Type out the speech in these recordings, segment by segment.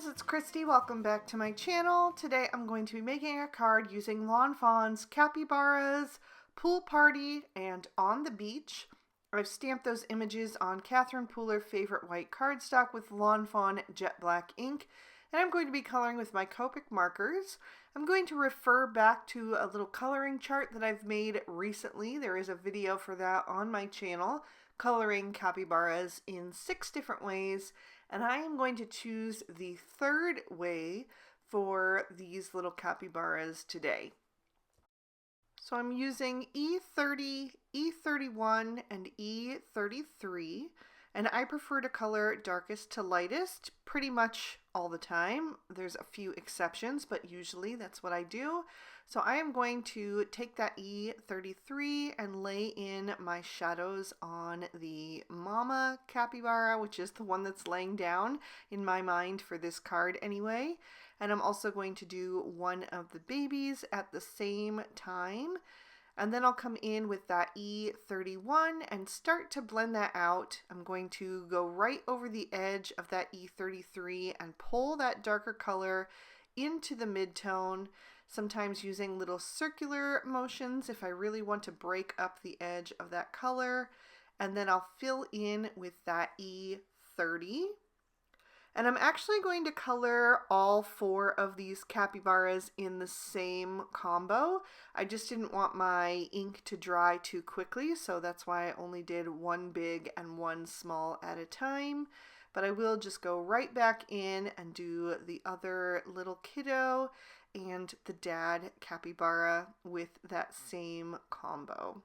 friends, it's Christy. Welcome back to my channel. Today I'm going to be making a card using Lawn Fawn's Capybaras, Pool Party, and On the Beach. I've stamped those images on Catherine Pooler Favorite White cardstock with Lawn Fawn Jet Black ink, and I'm going to be coloring with my Copic markers. I'm going to refer back to a little coloring chart that I've made recently. There is a video for that on my channel, coloring capybaras in 6 different ways, and I am going to choose the third way for these little capybaras today. So I'm using E30, E31, and E33, and I prefer to color darkest to lightest pretty much all the time. There's a few exceptions, but usually that's what I do. So I am going to take that E33 and lay in my shadows on the mama capybara, which is the one that's laying down in my mind for this card anyway. And I'm also going to do one of the babies at the same time. And then I'll come in with that E31 and start to blend that out. I'm going to go right over the edge of that E33 and pull that darker color into the midtone, sometimes using little circular motions if I really want to break up the edge of that color. And then I'll fill in with that E30. And I'm actually going to color all 4 of these capybaras in the same combo. I just didn't want my ink to dry too quickly, so that's why I only did one big and one small at a time. But I will just go right back in and do the other little kiddo and the dad capybara with that same combo.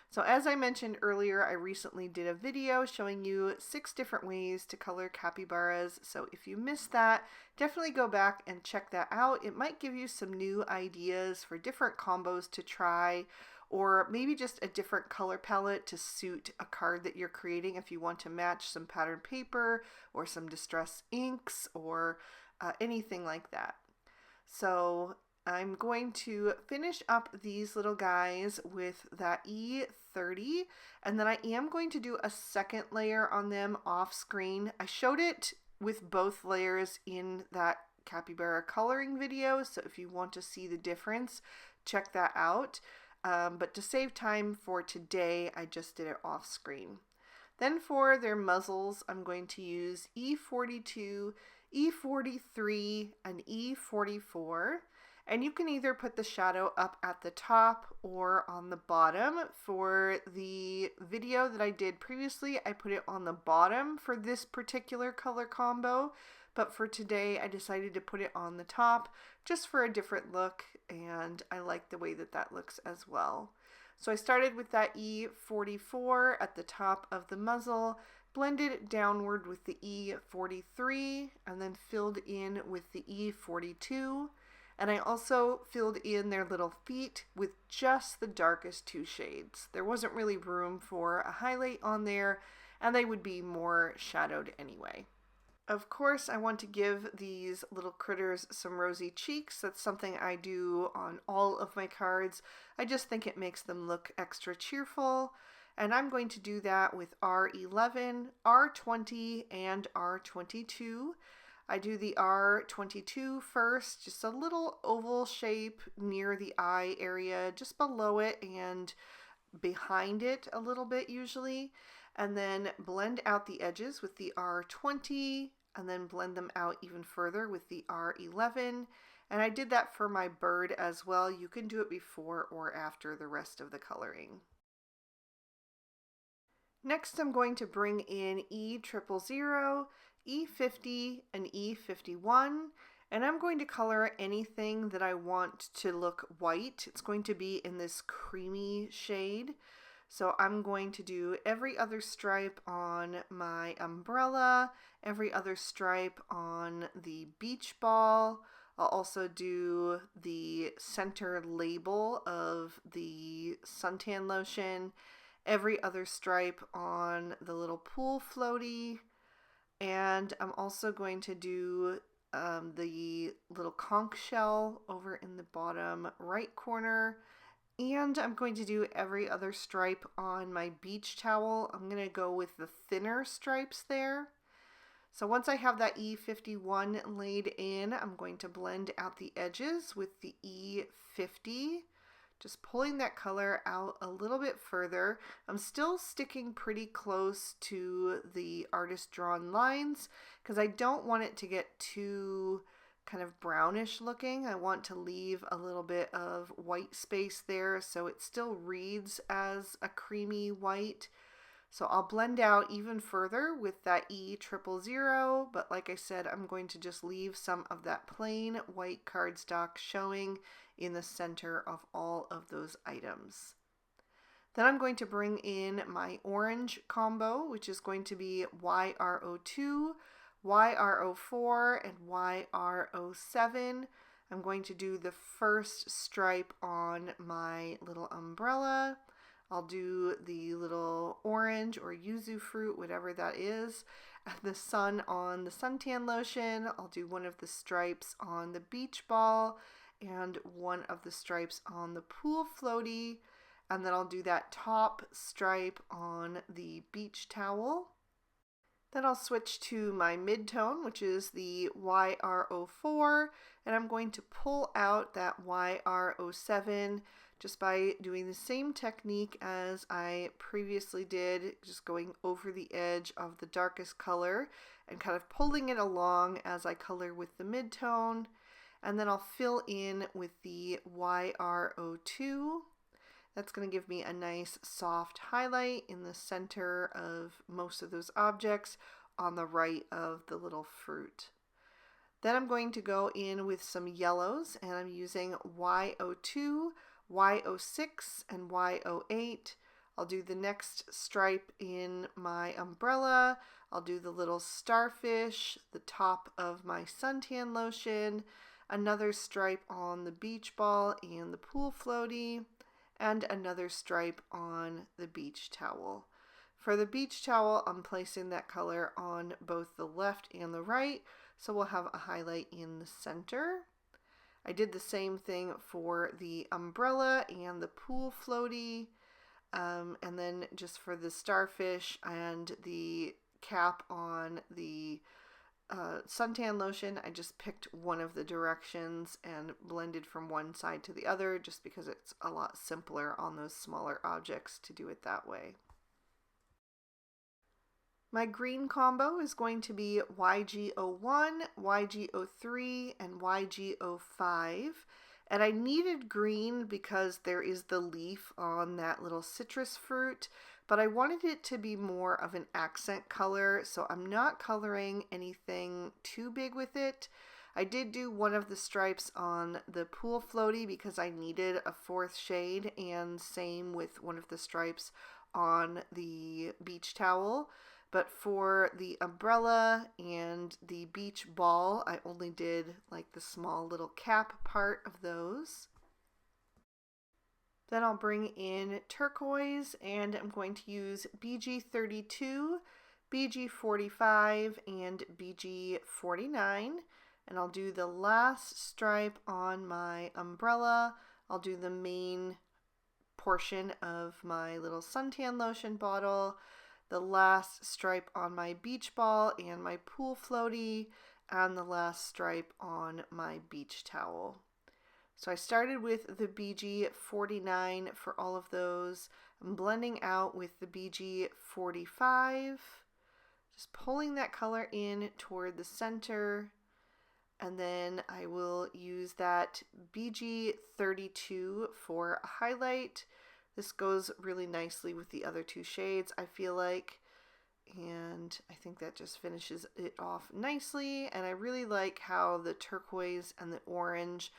So as I mentioned earlier, I recently did a video showing you 6 different ways to color capybaras. So if you missed that, definitely go back and check that out. It might give you some new ideas for different combos to try, or maybe just a different color palette to suit a card that you're creating if you want to match some pattern paper or some distress inks or anything like that. So I'm going to finish up these little guys with that E30, and then I am going to do a second layer on them off screen. I showed it with both layers in that capybara coloring video, so if you want to see the difference, check that out. But to save time for today, I just did it off screen. Then for their muzzles, I'm going to use E42, E43, and E44. And you can either put the shadow up at the top or on the bottom. For the video that I did previously, I put it on the bottom for this particular color combo. But for today, I decided to put it on the top just for a different look. And I like the way that that looks as well. So I started with that E44 at the top of the muzzle, blended it downward with the E43, and then filled in with the E42. And I also filled in their little feet with just the darkest 2 shades. There wasn't really room for a highlight on there, and they would be more shadowed anyway. Of course, I want to give these little critters some rosy cheeks. That's something I do on all of my cards. I just think it makes them look extra cheerful. And I'm going to do that with R11, R20, and R22. I do the R22 first, just a little oval shape near the eye area, just below it and behind it a little bit usually, and then blend out the edges with the R20, and then blend them out even further with the R11. And I did that for my bird as well. You can do it before or after the rest of the coloring. Next, I'm going to bring in E000, E50, and E51, and I'm going to color anything that I want to look white. It's going to be in this creamy shade. So I'm going to do every other stripe on my umbrella, every other stripe on the beach ball. I'll also do the center label of the suntan lotion, every other stripe on the little pool floaty, and I'm also going to do the little conch shell over in the bottom right corner, and I'm going to do every other stripe on my beach towel. I'm going to go with the thinner stripes there. So once I have that E51 laid in, I'm going to blend out the edges with the E50, just pulling that color out a little bit further. I'm still sticking pretty close to the artist drawn lines because I don't want it to get too kind of brownish looking. I want to leave a little bit of white space there so it still reads as a creamy white. So I'll blend out even further with that E000, but like I said, I'm going to just leave some of that plain white cardstock showing in the center of all of those items. Then I'm going to bring in my orange combo, which is going to be YRO2, YRO4, and YRO7. I'm going to do the first stripe on my little umbrella. I'll do the little orange or yuzu fruit, whatever that is, and the sun on the suntan lotion. I'll do one of the stripes on the beach ball and one of the stripes on the pool floaty, and then I'll do that top stripe on the beach towel. Then I'll switch to my mid-tone, which is the YRO4, and I'm going to pull out that YRO7 just by doing the same technique as I previously did, just going over the edge of the darkest color and kind of pulling it along as I color with the midtone. And then I'll fill in with the YRO2. That's going to give me a nice soft highlight in the center of most of those objects on the right of the little fruit. Then I'm going to go in with some yellows, and I'm using YO2, YO6, and YO8. I'll do the next stripe in my umbrella. I'll do the little starfish, the top of my suntan lotion, another stripe on the beach ball and the pool floaty, and another stripe on the beach towel. For the beach towel, I'm placing that color on both the left and the right, so we'll have a highlight in the center. I did the same thing for the umbrella and the pool floaty, and then just for the starfish and the cap on the suntan lotion, I just picked one of the directions and blended from one side to the other just because it's a lot simpler on those smaller objects to do it that way. My green combo is going to be YG01, YG03, and YG05. And I needed green because there is the leaf on that little citrus fruit, but I wanted it to be more of an accent color, so I'm not coloring anything too big with it. I did do one of the stripes on the pool floaty because I needed a fourth shade, and same with one of the stripes on the beach towel. But for the umbrella and the beach ball, I only did like the small little cap part of those. Then I'll bring in turquoise, and I'm going to use BG32, BG45, and BG49. And I'll do the last stripe on my umbrella. I'll do the main portion of my little suntan lotion bottle, the last stripe on my beach ball and my pool floaty, and the last stripe on my beach towel. So I started with the BG49 for all of those. I'm blending out with the BG45, just pulling that color in toward the center, and then I will use that BG32 for a highlight. This goes really nicely with the other two shades, I feel like, and I think that just finishes it off nicely. And I really like how the turquoise and the orange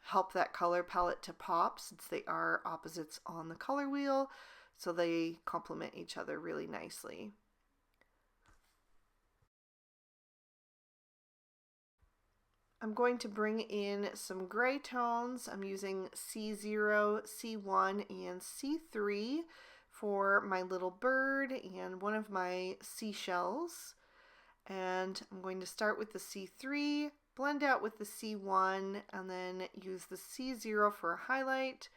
help that color palette to pop, since they are opposites on the color wheel, so they complement each other really nicely. I'm going to bring in some gray tones. I'm using C0, C1, and C3 for my little bird and one of my seashells. And I'm going to start with the C3, blend out with the C1, and then use the C0 for a highlight.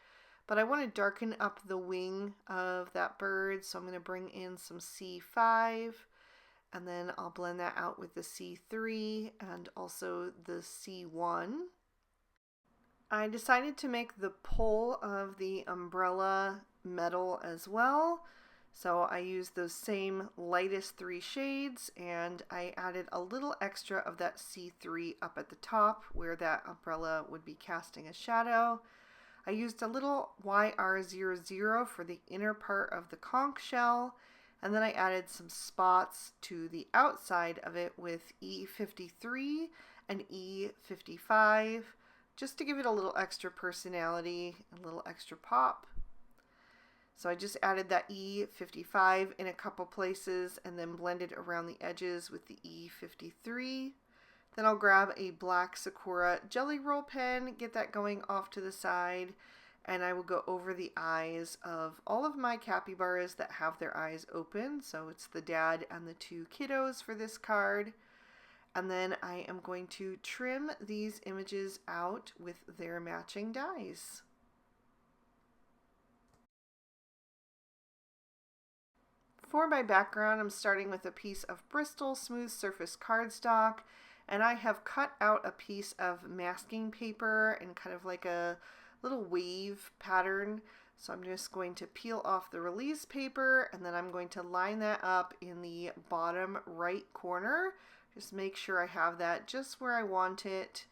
But I want to darken up the wing of that bird, so I'm going to bring in some C5. and then I'll blend that out with the C3 and also the C1. I decided to make the pole of the umbrella metal as well. So I used those same lightest 3 shades, and I added a little extra of that C3 up at the top where that umbrella would be casting a shadow. I used a little YR00 for the inner part of the conch shell, and then I added some spots to the outside of it with E53 and E55, just to give it a little extra personality, a little extra pop. So I just added that E55 in a couple places and then blended around the edges with the E53. Then I'll grab a black Sakura jelly roll pen, get that going off to the side, and I will go over the eyes of all of my capybaras that have their eyes open. So it's the dad and the 2 kiddos for this card. And then I am going to trim these images out with their matching dies. For my background, I'm starting with a piece of Bristol smooth surface cardstock, and I have cut out a piece of masking paper in kind of like a little wave pattern. So I'm just going to peel off the release paper, and then I'm going to line that up in the bottom right corner. Just make sure I have that just where I want it,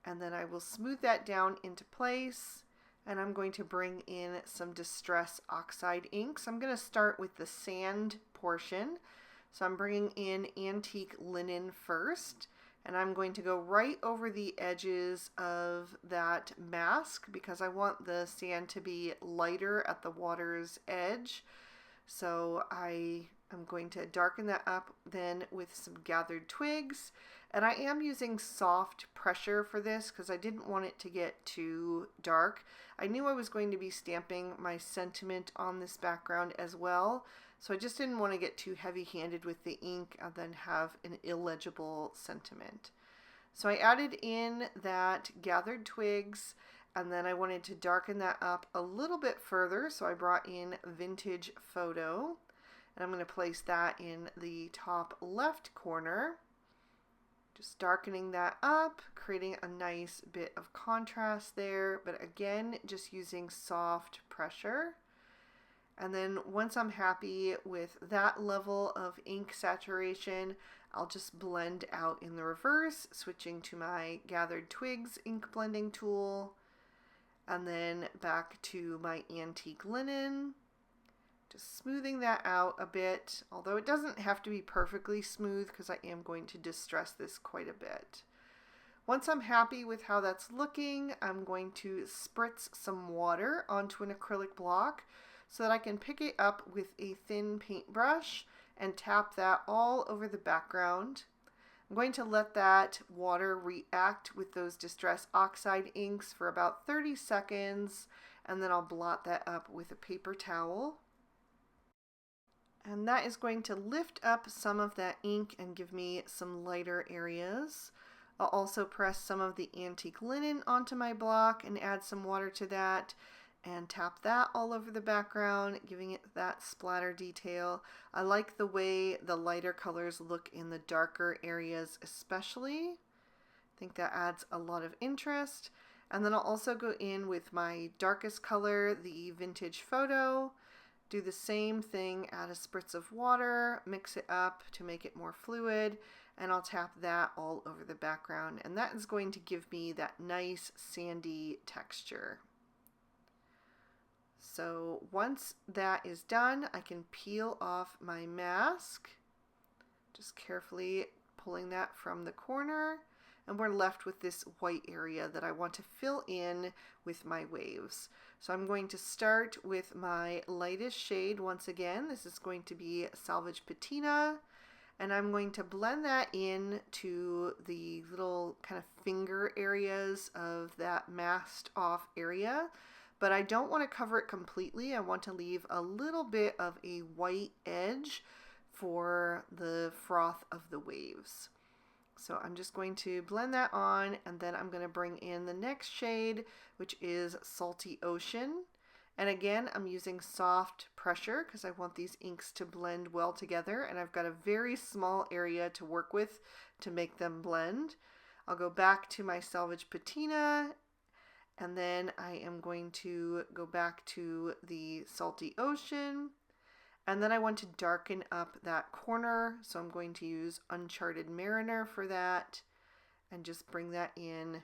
and then I will smooth that down into place. And I'm going to bring in some Distress Oxide inks. I'm going to start with the sand portion. So I'm bringing in Antique Linen first, and I'm going to go right over the edges of that mask because I want the sand to be lighter at the water's edge. So I am going to darken that up then with some gathered twigs. And I am using soft pressure for this because I didn't want it to get too dark. I knew I was going to be stamping my sentiment on this background as well, so I just didn't want to get too heavy-handed with the ink and then have an illegible sentiment. So I added in that gathered twigs, and then I wanted to darken that up a little bit further, so I brought in Vintage Photo, and I'm going to place that in the top left corner. Just darkening that up, creating a nice bit of contrast there, but again, just using soft pressure. And then once I'm happy with that level of ink saturation, I'll just blend out in the reverse, switching to my Gathered Twigs ink blending tool, and then back to my Antique Linen. Just smoothing that out a bit, although it doesn't have to be perfectly smooth because I am going to distress this quite a bit. Once I'm happy with how that's looking, I'm going to spritz some water onto an acrylic block so that I can pick it up with a thin paintbrush and tap that all over the background. I'm going to let that water react with those Distress Oxide inks for about 30 seconds, and then I'll blot that up with a paper towel. And that is going to lift up some of that ink and give me some lighter areas. I'll also press some of the Antique Linen onto my block and add some water to that and tap that all over the background, giving it that splatter detail. I like the way the lighter colors look in the darker areas especially. I think that adds a lot of interest. And then I'll also go in with my darkest color, the Vintage Photo. Do the same thing, add a spritz of water, mix it up to make it more fluid, and I'll tap that all over the background. And that is going to give me that nice sandy texture. So once that is done, I can peel off my mask, just carefully pulling that from the corner, and we're left with this white area that I want to fill in with my waves. So I'm going to start with my lightest shade once again. This is going to be Salvage Patina, and I'm going to blend that in to the little kind of finger areas of that masked off area. But I don't want to cover it completely. I want to leave a little bit of a white edge for the froth of the waves. So I'm just going to blend that on, and then I'm going to bring in the next shade, which is Salty Ocean. And again, I'm using soft pressure because I want these inks to blend well together, and I've got a very small area to work with to make them blend. I'll go back to my Salvage Patina, and then I am going to go back to the Salty Ocean, and then I want to darken up that corner, so I'm going to use Uncharted Mariner for that, and just bring that in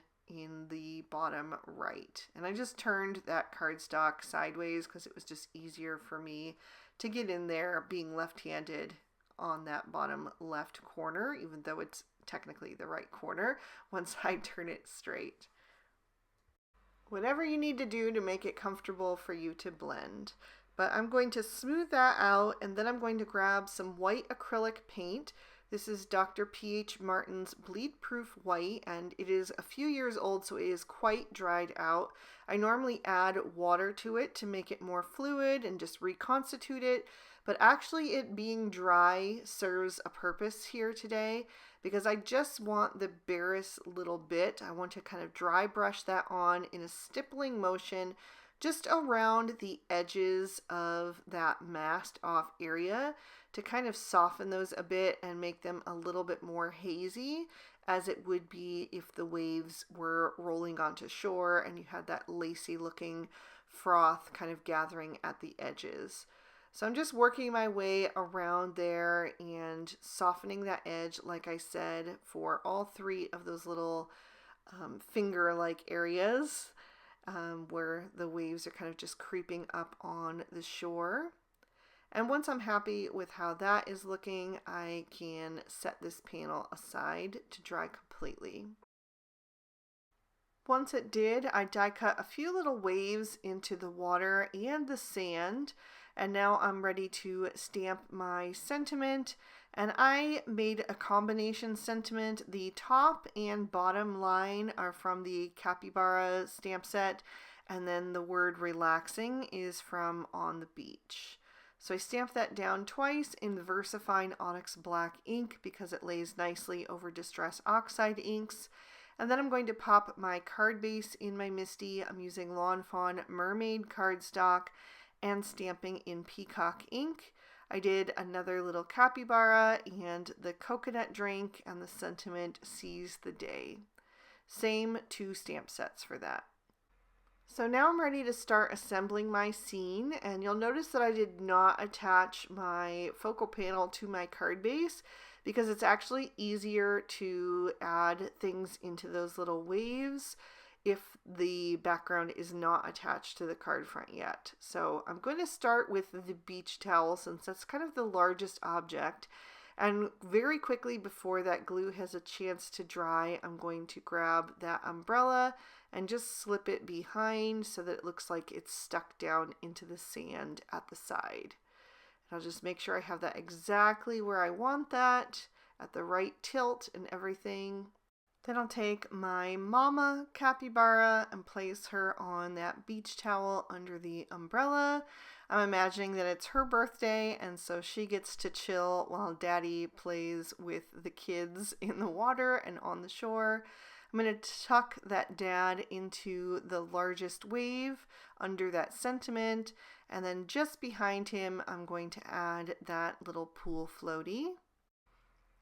the bottom right. And I just turned that cardstock sideways because it was just easier for me to get in there being left-handed on that bottom left corner, even though it's technically the right corner once I turn it straight. Whatever you need to do to make it comfortable for you to blend. But I'm going to smooth that out, and then I'm going to grab some white acrylic paint. This is Dr. P.H. Martin's Bleed Proof White, and it is a few years old, so it is quite dried out. I normally add water to it to make it more fluid and just reconstitute it, but actually it being dry serves a purpose here today because I just want the barest little bit. I want to kind of dry brush that on in a stippling motion just around the edges of that masked off area to kind of soften those a bit and make them a little bit more hazy, as it would be if the waves were rolling onto shore and you had that lacy looking froth kind of gathering at the edges. So I'm just working my way around there and softening that edge, like I said, for all three of those little finger-like areas where the waves are kind of just creeping up on the shore. And once I'm happy with how that is looking, I can set this panel aside to dry completely. Once it did, I die cut a few little waves into the water and the sand, and now I'm ready to stamp my sentiment. And I made a combination sentiment. The top and bottom line are from the Capybara stamp set, and then the word relaxing is from On the Beach. So I stamped that down twice in the VersaFine Onyx Black ink because it lays nicely over Distress Oxide inks. And then I'm going to pop my card base in my MISTI. I'm using Lawn Fawn Mermaid cardstock and stamping in Peacock ink. I did another little capybara and the coconut drink, and the sentiment Seize the Day. Same 2 stamp sets for that. So now I'm ready to start assembling my scene, and you'll notice that I did not attach my focal panel to my card base because it's actually easier to add things into those little waves if the background is not attached to the card front yet. So I'm going to start with the beach towel since that's kind of the largest object. And very quickly before that glue has a chance to dry, I'm going to grab that umbrella and just slip it behind so that it looks like it's stuck down into the sand at the side. And I'll just make sure I have that exactly where I want that, at the right tilt and everything. Then I'll take my mama capybara and place her on that beach towel under the umbrella. I'm imagining that it's her birthday, and so she gets to chill while Daddy plays with the kids in the water and on the shore. I'm going to tuck that dad into the largest wave under that sentiment, and then just behind him I'm going to add that little pool floaty.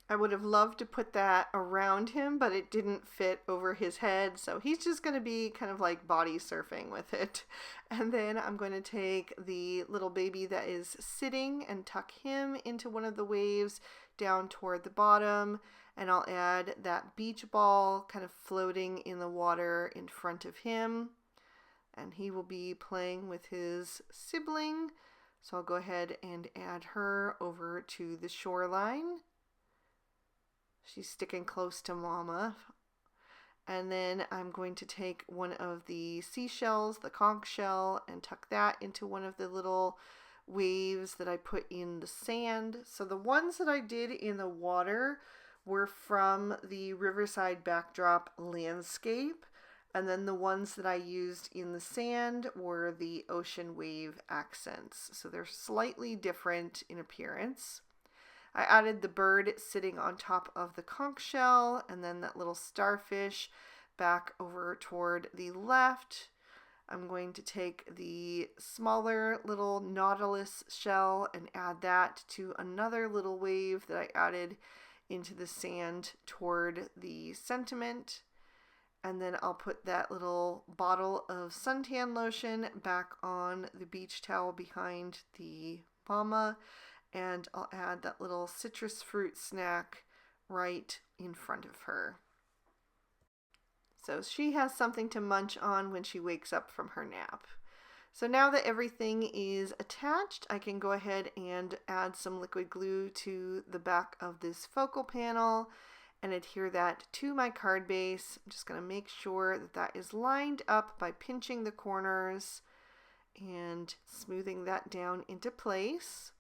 I would have loved to put that around him, but it didn't fit over his head, so he's just going to be kind of like body surfing with it. And then I'm going to take the little baby that is sitting and tuck him into one of the waves down toward the bottom, and I'll add that beach ball kind of floating in the water in front of him, and he will be playing with his sibling, so I'll go ahead and add her over to the shoreline. She's sticking close to Mama. And then I'm going to take one of the seashells, the conch shell, and tuck that into one of the little waves that I put in the sand. So the ones that I did in the water were from the Riverside Backdrop landscape. And then the ones that I used in the sand were the ocean wave accents. So they're slightly different in appearance. I added the bird sitting on top of the conch shell, and then that little starfish back over toward the left. I'm going to take the smaller little nautilus shell and add that to another little wave that I added into the sand toward the sentiment. And then I'll put that little bottle of suntan lotion back on the beach towel behind the mama, and I'll add that little citrus fruit snack right in front of her. So she has something to munch on when she wakes up from her nap. So now that everything is attached, I can go ahead and add some liquid glue to the back of this focal panel and adhere that to my card base. I'm just going to make sure that that is lined up by pinching the corners and smoothing that down into place.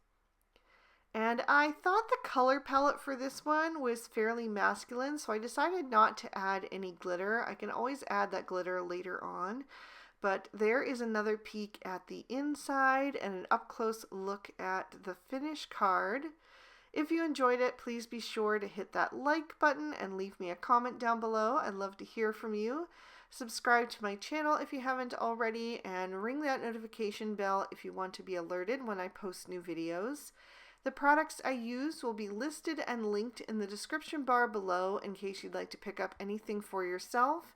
And I thought the color palette for this one was fairly masculine, so I decided not to add any glitter. I can always add that glitter later on, but there is another peek at the inside and an up-close look at the finished card. If you enjoyed it, please be sure to hit that like button and leave me a comment down below. I'd love to hear from you. Subscribe to my channel if you haven't already, and ring that notification bell if you want to be alerted when I post new videos. The products I use will be listed and linked in the description bar below in case you'd like to pick up anything for yourself.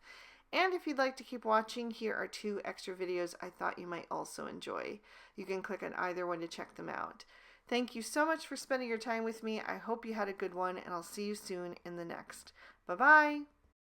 And if you'd like to keep watching, here are 2 extra videos I thought you might also enjoy. You can click on either one to check them out. Thank you so much for spending your time with me. I hope you had a good one, and I'll see you soon in the next. Bye-bye!